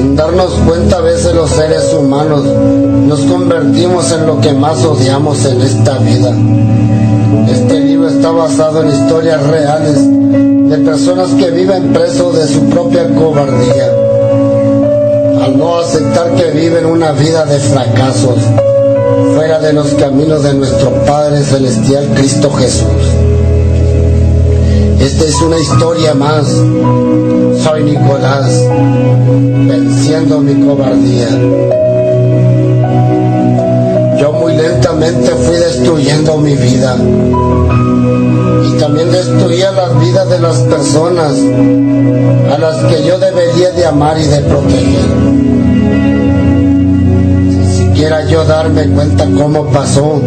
Sin darnos cuenta, a veces los seres humanos nos convertimos en lo que más odiamos en esta vida. Este libro está basado en historias reales de personas que viven presos de su propia cobardía, al no aceptar que viven una vida de fracasos, fuera de los caminos de nuestro Padre Celestial Cristo Jesús. Esta es una historia más. Soy Nicolás, venciendo mi cobardía. Yo muy lentamente fui destruyendo mi vida y también destruía las vidas de las personas a las que yo debería de amar y de proteger. Sin siquiera yo darme cuenta cómo pasó,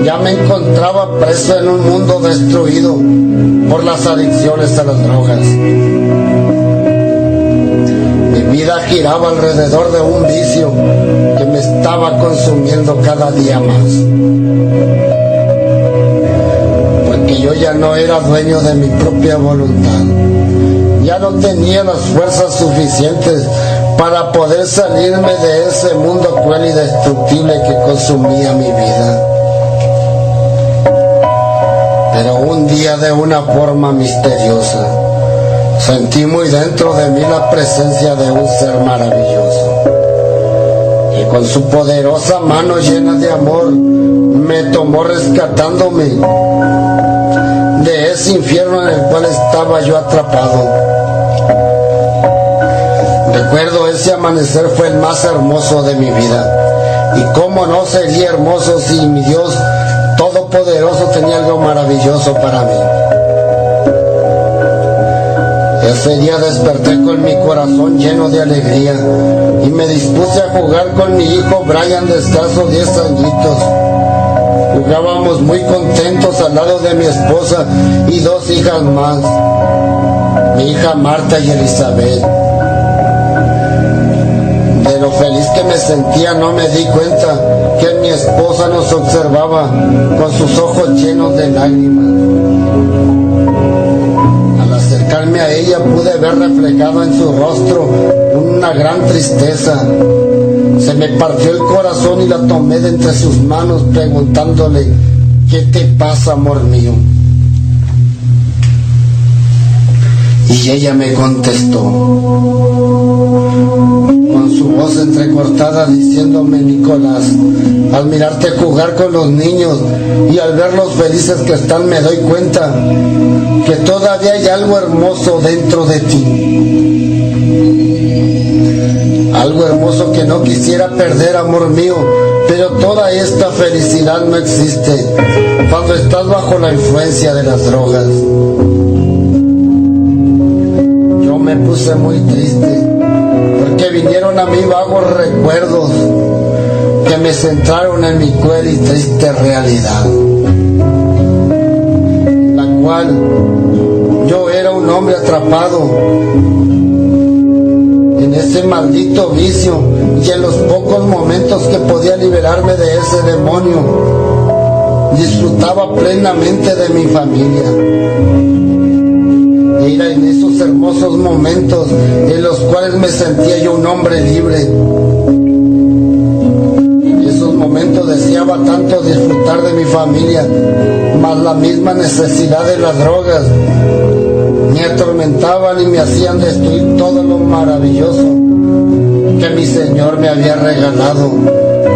ya me encontraba preso en un mundo destruido por las adicciones a las drogas. Mi vida giraba alrededor de un vicio que me estaba consumiendo cada día más, porque yo ya no era dueño de mi propia voluntad. Ya no tenía las fuerzas suficientes para poder salirme de ese mundo cruel y destructible que consumía mi vida. Pero un día, de una forma misteriosa, sentí muy dentro de mí la presencia de un ser maravilloso, que con su poderosa mano llena de amor me tomó, rescatándome de ese infierno en el cual estaba yo atrapado. Recuerdo ese amanecer fue el más hermoso de mi vida, y cómo no sería hermoso si mi Dios Todopoderoso tenía algo maravilloso para mí. Ese día desperté con mi corazón lleno de alegría y me dispuse a jugar con mi hijo Brian, de escasos 10 añitos. Jugábamos muy contentos al lado de mi esposa y 2 hijas más, mi hija Marta y Elizabeth. De lo feliz que me sentía no me di cuenta que mi esposa nos observaba con sus ojos llenos de lágrimas. Al acercarme a ella pude ver reflejado en su rostro una gran tristeza. Se me partió el corazón y la tomé de entre sus manos preguntándole: ¿qué te pasa, amor mío? Y ella me contestó con su voz entrecortada diciéndome: Nicolás, al mirarte jugar con los niños y al verlos felices que están, me doy cuenta que todavía hay algo hermoso dentro de ti. Algo hermoso que no quisiera perder, amor mío, pero toda esta felicidad no existe cuando estás bajo la influencia de las drogas. Yo me puse muy triste porque vinieron a mí vagos recuerdos que me centraron en mi cruel y triste realidad, la cual yo era un hombre atrapado en ese maldito vicio, y en los pocos momentos que podía liberarme de ese demonio, disfrutaba plenamente de mi familia. Era en esos hermosos momentos en los cuales me sentía yo un hombre libre. En esos momentos deseaba tanto disfrutar de mi familia, mas la misma necesidad de las drogas me atormentaban y me hacían destruir todo lo maravilloso que mi Señor me había regalado,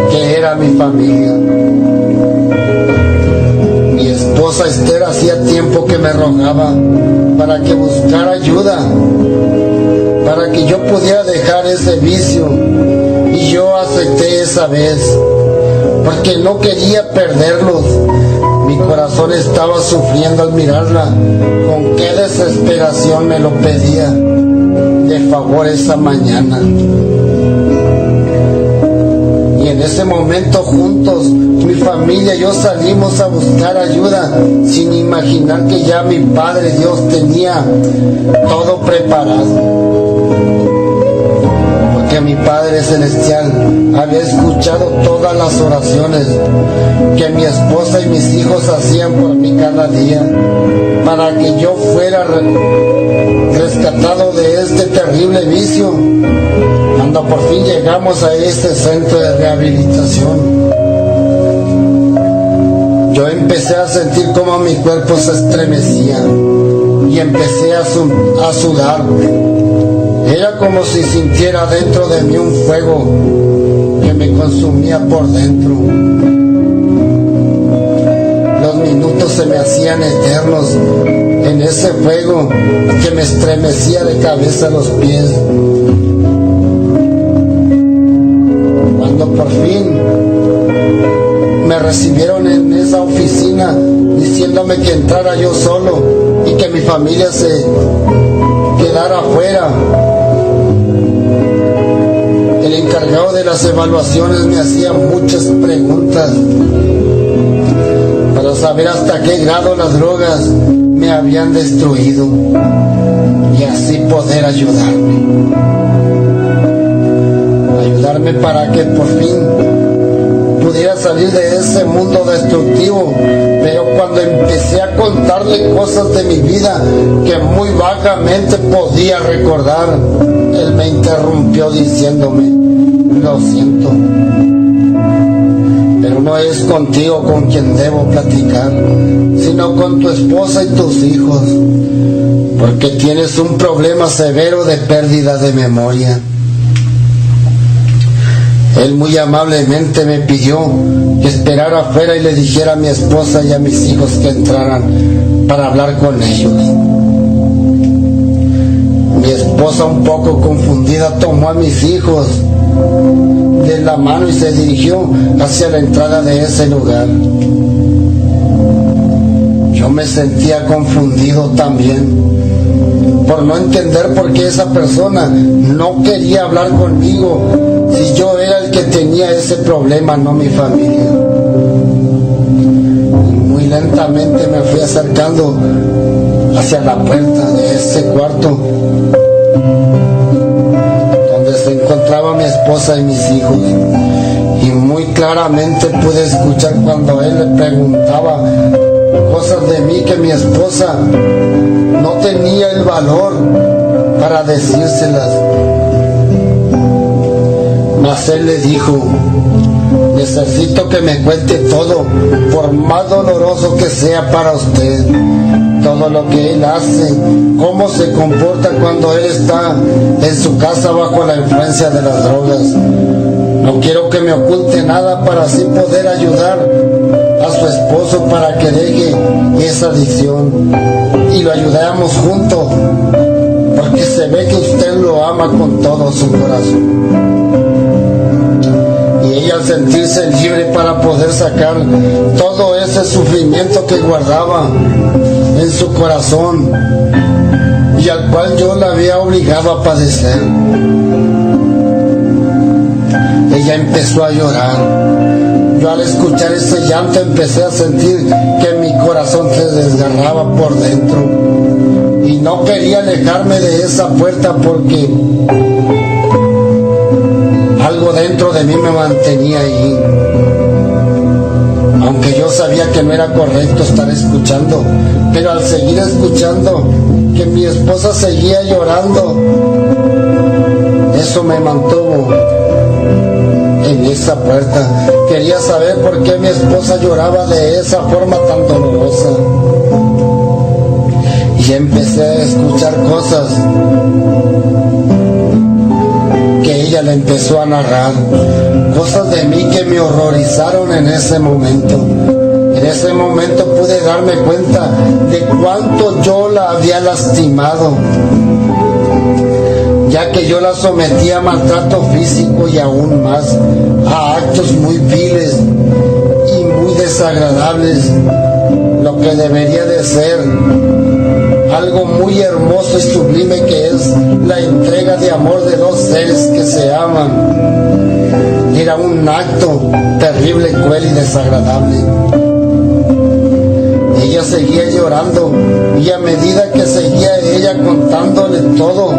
que era mi familia. Mi esposa Esther hacía tiempo que me rogaba para que buscara ayuda, para que yo pudiera dejar ese vicio, y yo acepté esa vez, porque no quería perderlos. Mi corazón estaba sufriendo al mirarla, con qué desesperación me lo pedía de favor esa mañana. Y en ese momento juntos, mi familia y yo salimos a buscar ayuda, sin imaginar que ya mi Padre Dios tenía todo preparado. Porque mi Padre Celestial había escuchado todas las oraciones que mi esposa y mis hijos hacían por mí cada día, para que yo fuera rescatado de de este terrible vicio. Cuando por fin llegamos a este centro de rehabilitación, yo empecé a sentir como mi cuerpo se estremecía y empecé a sudar. Era como si sintiera dentro de mí un fuego que me consumía por dentro. Los minutos se me hacían eternos en ese fuego que me estremecía de cabeza a los pies. Cuando por fin me recibieron en esa oficina diciéndome que entrara yo solo y que mi familia se quedara afuera, el encargado de las evaluaciones me hacía muchas preguntas para saber hasta qué grado las drogas me habían destruido y así poder ayudarme para que por fin pudiera salir de ese mundo destructivo. Pero cuando empecé a contarle cosas de mi vida que muy vagamente podía recordar, él me interrumpió diciéndome: lo siento, pero no es contigo con quien debo platicar, sino con tu esposa y tus hijos, porque tienes un problema severo de pérdida de memoria. Él muy amablemente me pidió que esperara afuera y le dijera a mi esposa y a mis hijos que entraran para hablar con ellos. Mi esposa, un poco confundida, tomó a mis hijos de la mano y se dirigió hacia la entrada de ese lugar. Yo me sentía confundido también por no entender por qué esa persona no quería hablar conmigo, si yo era el que tenía ese problema, no mi familia. Y muy lentamente me fui acercando hacia la puerta de ese cuarto donde se encontraba mi esposa y mis hijos, y muy claramente pude escuchar cuando él le preguntaba cosas de mí que mi esposa no tenía el valor para decírselas. Mas él le dijo: necesito que me cuente todo, por más doloroso que sea para usted, todo lo que él hace, cómo se comporta cuando él está en su casa bajo la influencia de las drogas. No quiero que me oculte nada para así poder ayudar a su esposo para que deje esa adicción y lo ayudamos juntos, porque se ve que usted lo ama con todo su corazón. Y ella, al sentirse libre para poder sacar todo ese sufrimiento que guardaba en su corazón y al cual yo la había obligado a padecer, ella empezó a llorar. Yo, al escuchar ese llanto, empecé a sentir que mi corazón se desgarraba por dentro y no quería alejarme de esa puerta porque algo dentro de mí me mantenía ahí. Aunque yo sabía que no era correcto estar escuchando, pero al seguir escuchando que mi esposa seguía llorando, eso me mantuvo en esa puerta. Quería saber por qué mi esposa lloraba de esa forma tan dolorosa. Y empecé a escuchar cosas que ella le empezó a narrar, cosas de mí que me horrorizaron en ese momento. En ese momento pude darme cuenta de cuánto yo la había lastimado, ya que yo la sometía a maltrato físico y aún más a actos muy viles y muy desagradables, lo que debería de ser algo muy hermoso y sublime, que es la entrega de amor de dos seres que se aman. Era un acto terrible, cruel y desagradable. Ella seguía llorando y a medida que seguía ella contándole todo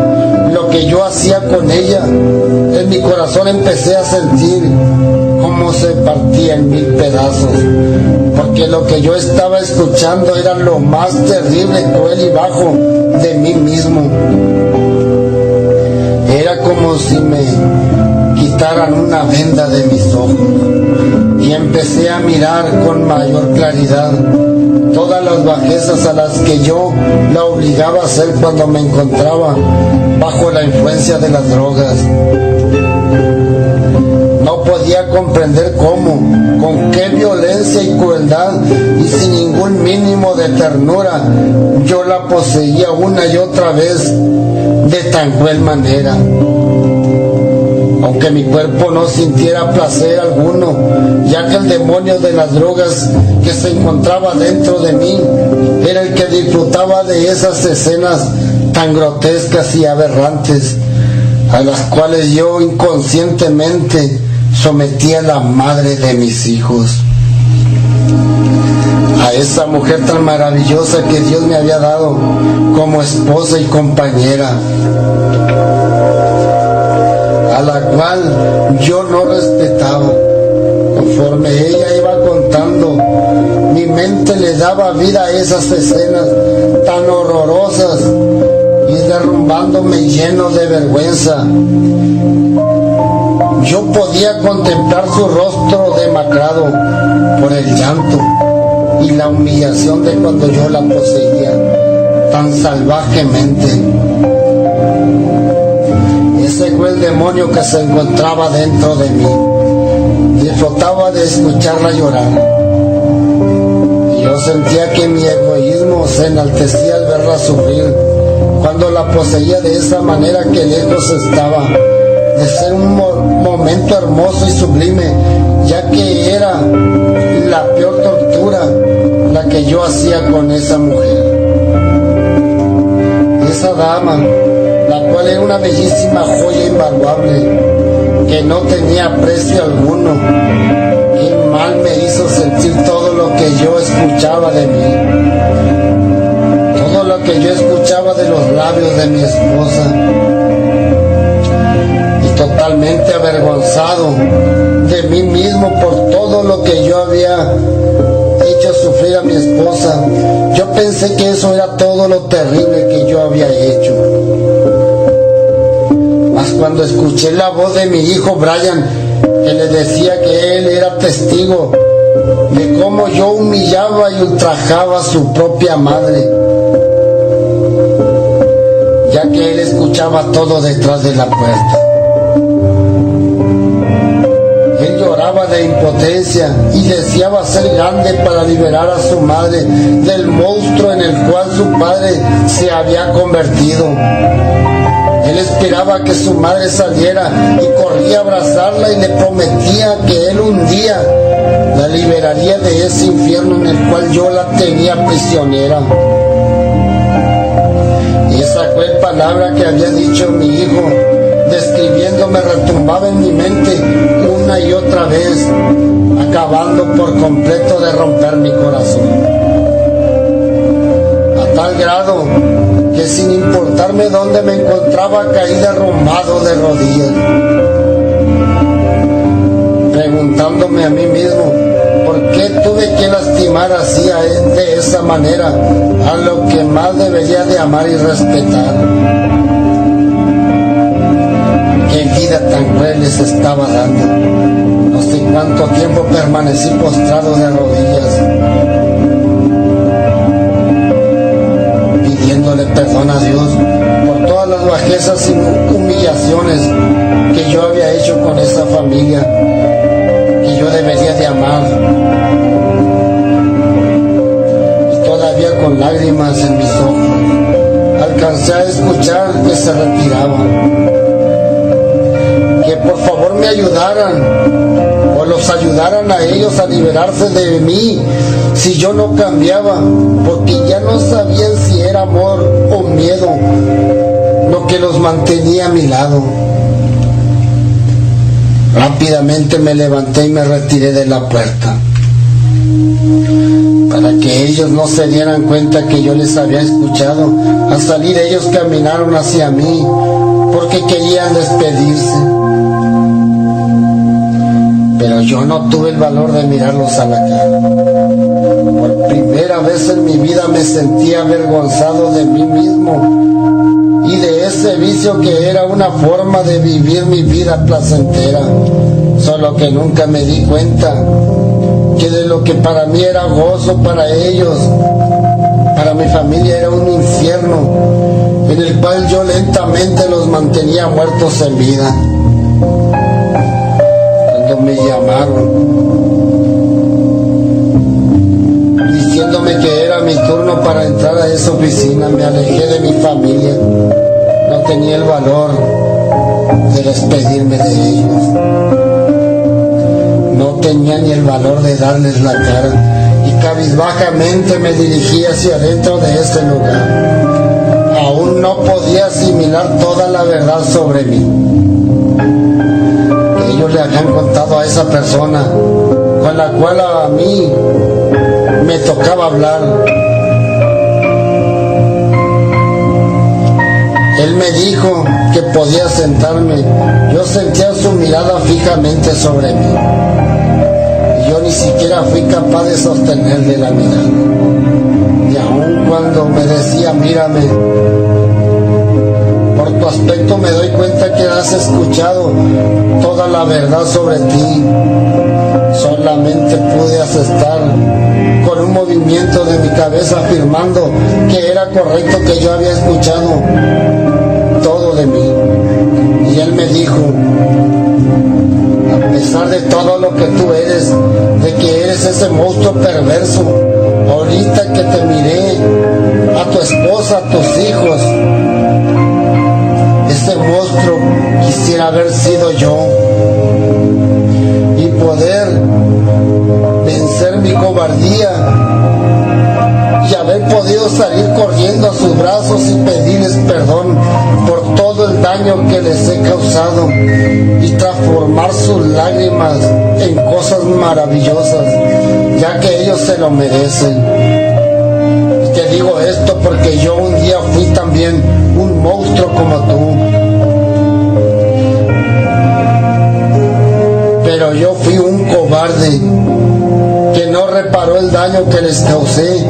lo que yo hacía con ella, en mi corazón empecé a sentir cómo se partía en mil pedazos, porque lo que yo estaba escuchando era lo más terrible, cruel y bajo de mí mismo. si me quitaran una venda de mis ojos, y empecé a mirar con mayor claridad todas las bajezas a las que yo la obligaba a hacer cuando me encontraba bajo la influencia de las drogas. No podía comprender cómo, con qué violencia y crueldad y sin ningún mínimo de ternura yo la poseía una y otra vez de tan cruel manera. Aunque mi cuerpo no sintiera placer alguno, ya que el demonio de las drogas que se encontraba dentro de mí era el que disfrutaba de esas escenas tan grotescas y aberrantes, a las cuales yo inconscientemente sometía a la madre de mis hijos, a esa mujer tan maravillosa que Dios me había dado como esposa y compañera, a la cual yo no respetaba. Conforme ella iba contando, mi mente le daba vida a esas escenas tan horrorosas y derrumbándome lleno de vergüenza. Yo podía contemplar su rostro demacrado por el llanto y la humillación de cuando yo la poseía tan salvajemente. Ese cruel demonio que se encontraba dentro de mí disfrutaba de escucharla llorar, y yo sentía que mi egoísmo se enaltecía al verla sufrir cuando la poseía de esa manera, que lejos estaba de ser un momento hermoso y sublime, ya que era la peor tortura la que yo hacía con esa mujer. Esa dama, la cual era una bellísima joya invaluable, que no tenía precio alguno, qué mal me hizo sentir todo lo que yo escuchaba de mí, todo lo que yo escuchaba de los labios de mi esposa. Totalmente avergonzado de mí mismo por todo lo que yo había hecho sufrir a mi esposa, yo pensé que eso era todo lo terrible que yo había hecho. Mas cuando escuché la voz de mi hijo Brian, que le decía que él era testigo de cómo yo humillaba y ultrajaba a su propia madre, ya que él escuchaba todo detrás de la puerta. Él lloraba de impotencia y deseaba ser grande para liberar a su madre del monstruo en el cual su padre se había convertido. Él esperaba que su madre saliera y corría a abrazarla y le prometía que él un día la liberaría de ese infierno en el cual yo la tenía prisionera. Y esa cruel palabra que había dicho mi hijo, describiéndome, retumbaba en mi mente una y otra vez, acabando por completo de romper mi corazón, a tal grado que sin importarme dónde me encontraba caí derrumbado de rodillas, preguntándome a mí mismo por qué tuve que lastimar así de esa manera a lo que más debería de amar y respetar. Qué vida tan cruel les estaba dando. No sé cuánto tiempo permanecí postrado de rodillas, pidiéndole perdón a Dios por todas las bajezas y humillaciones que yo había hecho con esa familia que yo debería de amar. Y todavía con lágrimas en mis ojos alcancé a escuchar que se retiraban, que por favor me ayudaran o los ayudaran a ellos a liberarse de mí si yo no cambiaba, porque ya no sabían si era amor o miedo lo que los mantenía a mi lado. Rápidamente me levanté y me retiré de la puerta para que ellos no se dieran cuenta que yo les había escuchado. Al salir ellos caminaron hacia mí porque querían despedirse, pero yo no tuve el valor de mirarlos a la cara. Por primera vez en mi vida me sentí avergonzado de mí mismo y de ese vicio que era una forma de vivir mi vida placentera. Solo que nunca me di cuenta que de lo que para mí era gozo, para ellos, para mi familia era un infierno en el cual yo lentamente los mantenía muertos en vida. Cuando me llamaron diciéndome que era mi turno para entrar a esa oficina, me alejé de mi familia. No tenía el valor de despedirme de ellos. No tenía ni el valor de darles la cara, y cabizbajamente me dirigí hacia adentro de ese lugar. Aún no podía asimilar toda la verdad sobre mí. Ellos le habían contado a esa persona con la cual a mí me tocaba hablar. Él me dijo que podía sentarme. Yo sentía su mirada fijamente sobre mí. Yo ni siquiera fui capaz de sostenerle la mirada. Y aun cuando me decía, mírame, por tu aspecto me doy cuenta que has escuchado toda la verdad sobre ti. Solamente pude aceptar con un movimiento de mi cabeza afirmando que era correcto, que yo había escuchado todo de mí. Y él me dijo, a pesar de todo lo que tú eres, de que eres ese monstruo perverso, ahorita que te miré, a tu esposa, a tus hijos, ese monstruo quisiera haber sido yo y poder vencer mi cobardía y haber podido salir corriendo a sus brazos y pedirles perdón por todo el daño que les he causado y transformar sus lágrimas en cosas maravillosas, ya que ellos se lo merecen. Y te digo esto porque yo un día fui también un monstruo como tú, pero yo fui un cobarde que no reparó el daño que les causé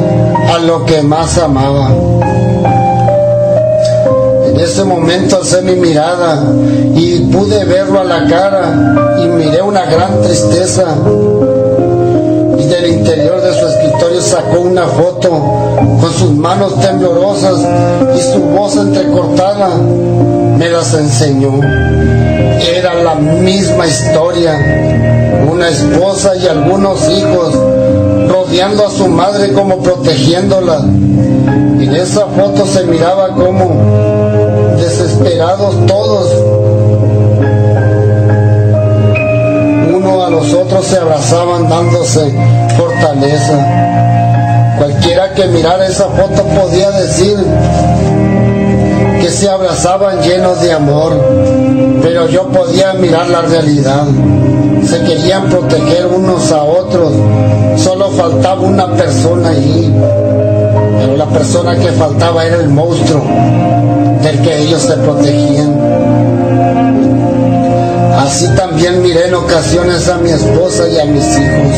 a lo que más amaba. En ese momento alcé mi mirada y pude verlo a la cara y miré una gran tristeza, y del interior de su escritorio sacó una foto con sus manos temblorosas y su voz entrecortada. Me las enseñó. Era la misma historia, una esposa y algunos hijos rodeando a su madre como protegiéndola. En esa foto se miraba como desesperados todos, uno a los otros se abrazaban dándose fortaleza. Cualquiera que mirara esa foto podía decir que se abrazaban llenos de amor, pero yo podía mirar la realidad. Se querían proteger unos a otros, solo faltaba una persona allí, pero la persona que faltaba era el monstruo del que ellos se protegían. Así también miré en ocasiones a mi esposa y a mis hijos.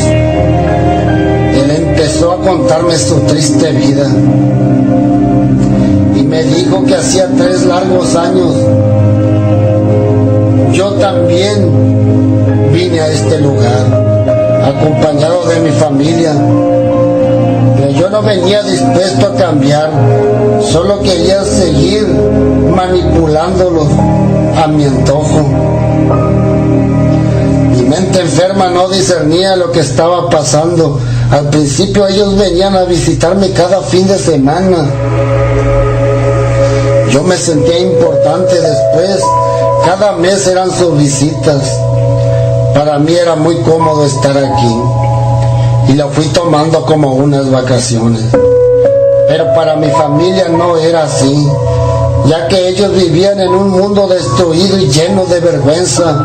Él empezó a contarme su triste vida y me dijo que hacía 3 largos años yo también vine a este lugar acompañado de mi familia, pero yo no venía dispuesto a cambiar, solo quería seguir manipulándolos a mi antojo. Mi mente enferma no discernía lo que estaba pasando. Al principio ellos venían a visitarme cada fin de semana. Yo me sentía importante. Después, cada mes eran sus visitas. Para mí era muy cómodo estar aquí y lo fui tomando como unas vacaciones. Pero para mi familia no era así, ya que ellos vivían en un mundo destruido y lleno de vergüenza.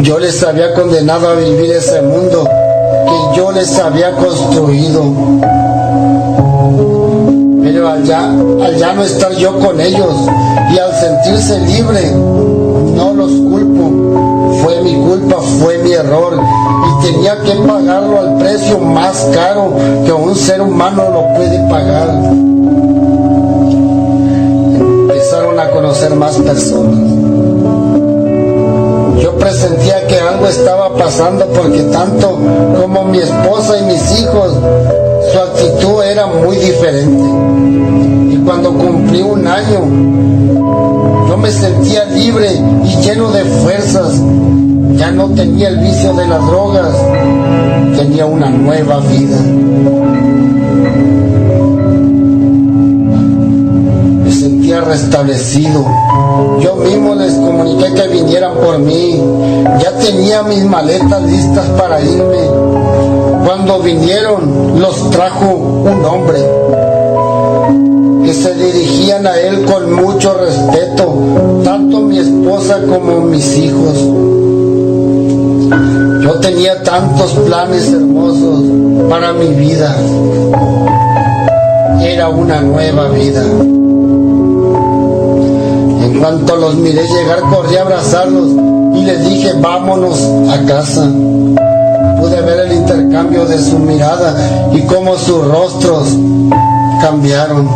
Yo les había condenado a vivir ese mundo que yo les había construido. Pero al ya no estar yo con ellos y al sentirse libre, no los culpo. Fue mi culpa, fue mi error y tenía que pagarlo al precio más caro que un ser humano lo puede pagar. conocer más personas. Yo presentía que algo estaba pasando porque tanto como mi esposa y mis hijos, su actitud era muy diferente. Y cuando cumplí 1 año, yo me sentía libre y lleno de fuerzas. Ya no tenía el vicio de las drogas, tenía una nueva vida. Me sentía restablecido. Yo mismo les comuniqué que vinieran por mí. Ya tenía mis maletas listas para irme. Cuando vinieron, los trajo un hombre que se dirigían a él con mucho respeto, tanto mi esposa como mis hijos. Yo tenía tantos planes hermosos para mi vida. Era una nueva vida. En cuanto los miré llegar, corrí a abrazarlos y les dije, vámonos a casa. Pude ver el intercambio de su mirada y cómo sus rostros cambiaron.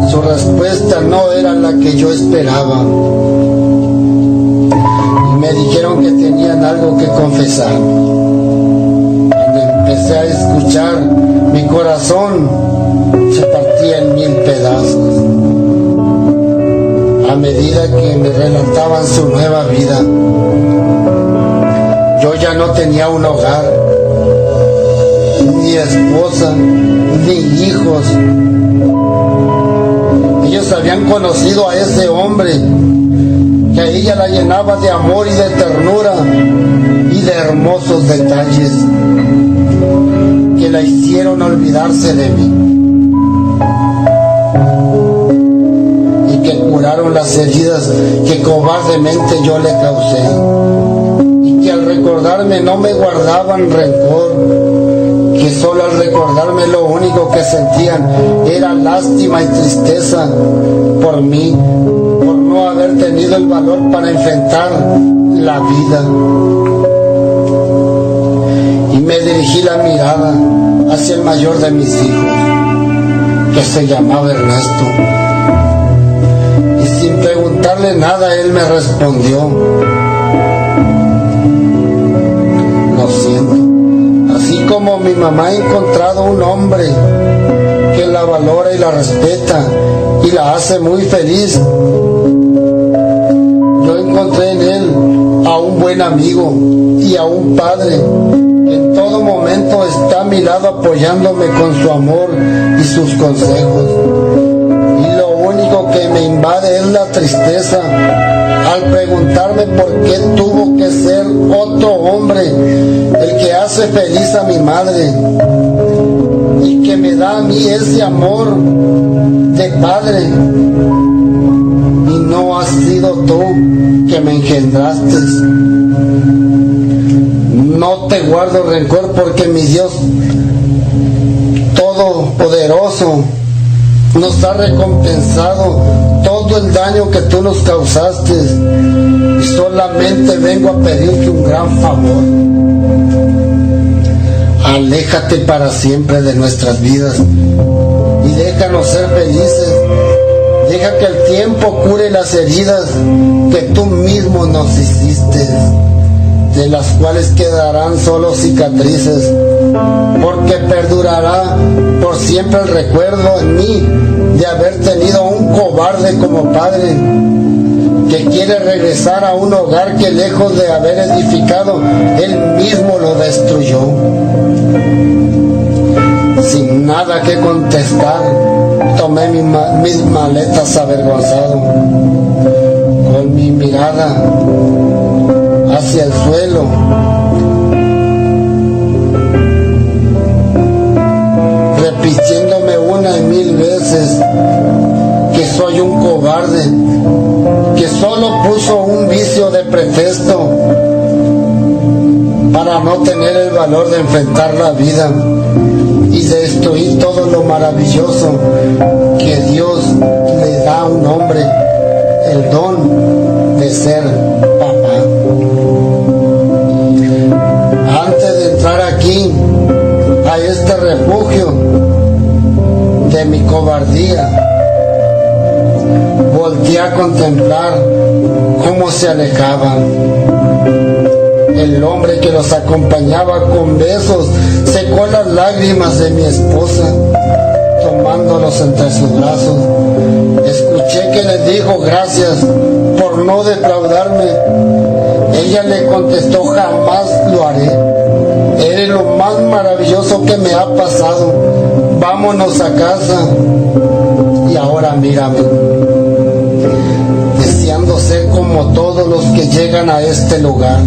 Su respuesta no era la que yo esperaba. Y me dijeron que tenían algo que confesar. Cuando empecé a escuchar, mi corazón se partía en 1000 pedazos. A medida que me relataban su nueva vida, yo ya no tenía un hogar, ni esposa, ni hijos. Ellos habían conocido a ese hombre que a ella la llenaba de amor y de ternura y de hermosos detalles que la hicieron olvidarse de mí y que curaron las heridas que cobardemente yo le causé, y que al recordarme no me guardaban rencor, que solo al recordarme lo único que sentían era lástima y tristeza por mí, por no haber tenido el valor para enfrentar la vida. Y me dirigí la mirada hacia el mayor de mis hijos, que se llamaba Ernesto. Y sin preguntarle nada, él me respondió, lo siento. Así como mi mamá ha encontrado un hombre que la valora y la respeta y la hace muy feliz, yo encontré en él a un buen amigo y a un padre que en todo momento está a mi lado apoyándome con su amor y sus consejos. Y lo único que me invade es la tristeza al preguntarme por qué tuvo que ser otro hombre el que hace feliz a mi madre y que me da a mí ese amor de padre, y no has sido tú que me engendraste. No te guardo rencor porque mi Dios Todopoderoso nos ha recompensado todo el daño que tú nos causaste, y solamente vengo a pedirte un gran favor. Aléjate para siempre de nuestras vidas y déjanos ser felices. Deja que el tiempo cure las heridas que tú mismo nos hiciste, de las cuales quedarán solo cicatrices, porque perdurará por siempre el recuerdo en mí de haber tenido un cobarde como padre, que quiere regresar a un hogar que, lejos de haber edificado, él mismo lo destruyó. Sin nada que contestar, tomé mis maletas avergonzado, con mi mirada hacia el suelo, repitiéndome 1 y 1000 veces que soy un cobarde, que solo puso un vicio de pretexto para no tener el valor de enfrentar la vida y destruir todo lo maravilloso que Dios le da a un hombre, el don de ser papá. Antes de entrar aquí a este refugio, de mi cobardía, volteé a contemplar cómo se alejaban. El hombre que los acompañaba con besos secó las lágrimas de mi esposa, tomándolos entre sus brazos. Escuché que les dijo gracias por no defraudarme. Ella le contestó: jamás lo haré. Eres lo más maravilloso que me ha pasado. Vámonos a casa. Y ahora mírame, deseando ser como todos los que llegan a este lugar.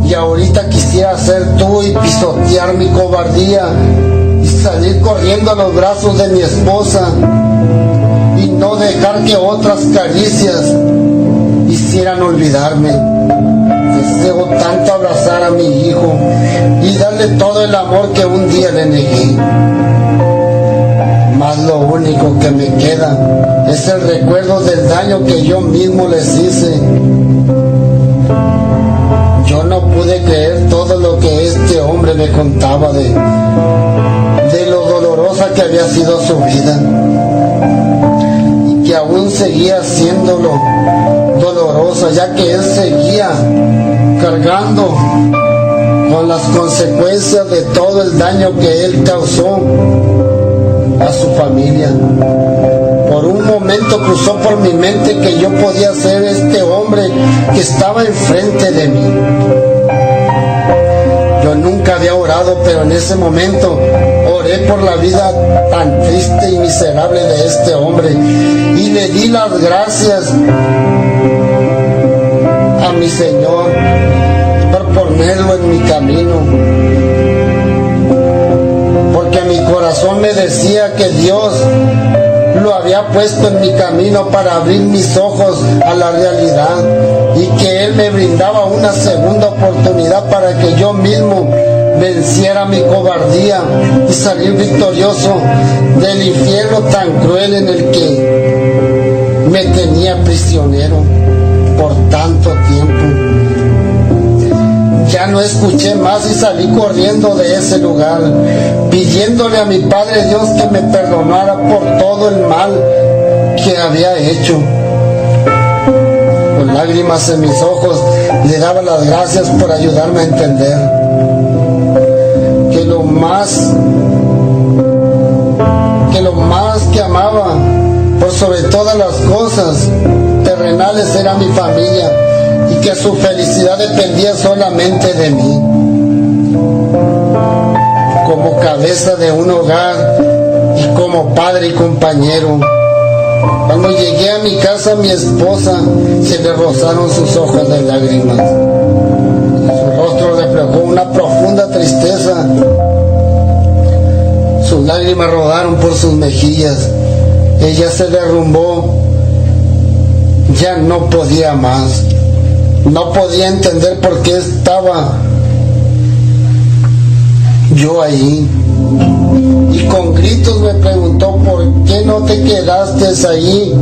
Y ahorita quisiera ser tú y pisotear mi cobardía y salir corriendo a los brazos de mi esposa y no dejar que otras caricias hicieran olvidarme. Deseo tanto abrazar a mi hijo y darle todo el amor que un día le negué. Mas lo único que me queda es el recuerdo del daño que yo mismo les hice. Yo no pude creer todo lo que este hombre me contaba de lo dolorosa que había sido su vida y que aún seguía siéndolo dolorosa, ya que él seguía cargando con las consecuencias de todo el daño que él causó a su familia. Por un momento cruzó por mi mente que yo podía ser este hombre que estaba enfrente de mí. Yo nunca había orado, pero en ese momento oré por la vida tan triste y miserable de este hombre y le di las gracias a mi Señor por ponerlo en mi camino, porque mi corazón me decía que Dios lo había puesto en mi camino para abrir mis ojos a la realidad y que Él me brindaba una segunda oportunidad para que yo mismo venciera mi cobardía y salir victorioso del infierno tan cruel en el que me tenía prisionero por tanto tiempo. Ya no escuché más y salí corriendo de ese lugar, pidiéndole a mi Padre Dios que me perdonara por todo el mal que había hecho. Con lágrimas en mis ojos le daba las gracias por ayudarme a entender que lo más que amaba por sobre todas las cosas terrenales era mi familia y que su felicidad dependía solamente de mí. Como cabeza de un hogar y como padre y compañero, cuando llegué a mi casa, mi esposa se le rozaron sus ojos de lágrimas. Su rostro reflejó una profunda tristeza. Sus lágrimas rodaron por sus mejillas. Ella se derrumbó. Ya no podía más. No podía entender por qué estaba yo ahí. Y con gritos me preguntó: ¿por qué no te quedaste ahí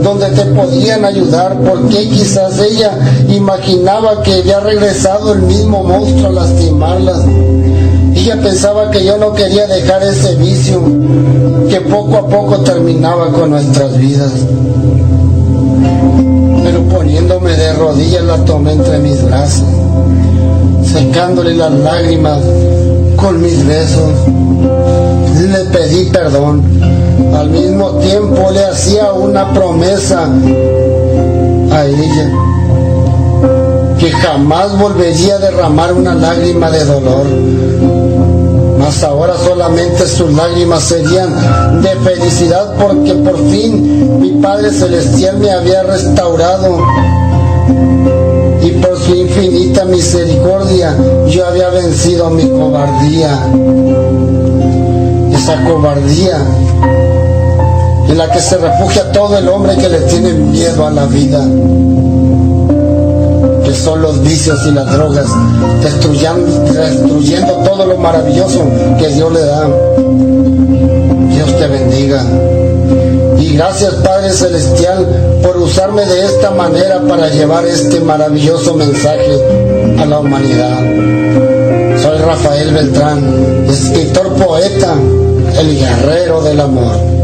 donde te podían ayudar? ¿Por qué quizás ella imaginaba que había regresado el mismo monstruo a lastimarlas? Ella pensaba que yo no quería dejar ese vicio que poco a poco terminaba con nuestras vidas. Pero poniéndome de rodillas la tomé entre mis brazos, secándole las lágrimas con mis besos. Le pedí perdón. Al mismo tiempo le hacía una promesa a ella, que jamás volvería a derramar una lágrima de dolor. Mas ahora solamente sus lágrimas serían de felicidad, porque por fin mi Padre Celestial me había restaurado y por su infinita misericordia yo había vencido mi cobardía. Esa cobardía en la que se refugia todo el hombre que le tiene miedo a la vida, que son los vicios y las drogas, destruyendo todo lo maravilloso que Dios le da. Dios te bendiga. Y gracias, Padre Celestial, por usarme de esta manera para llevar este maravilloso mensaje a la humanidad. Soy Rafael Beltrán, escritor, poeta, el guerrero del amor.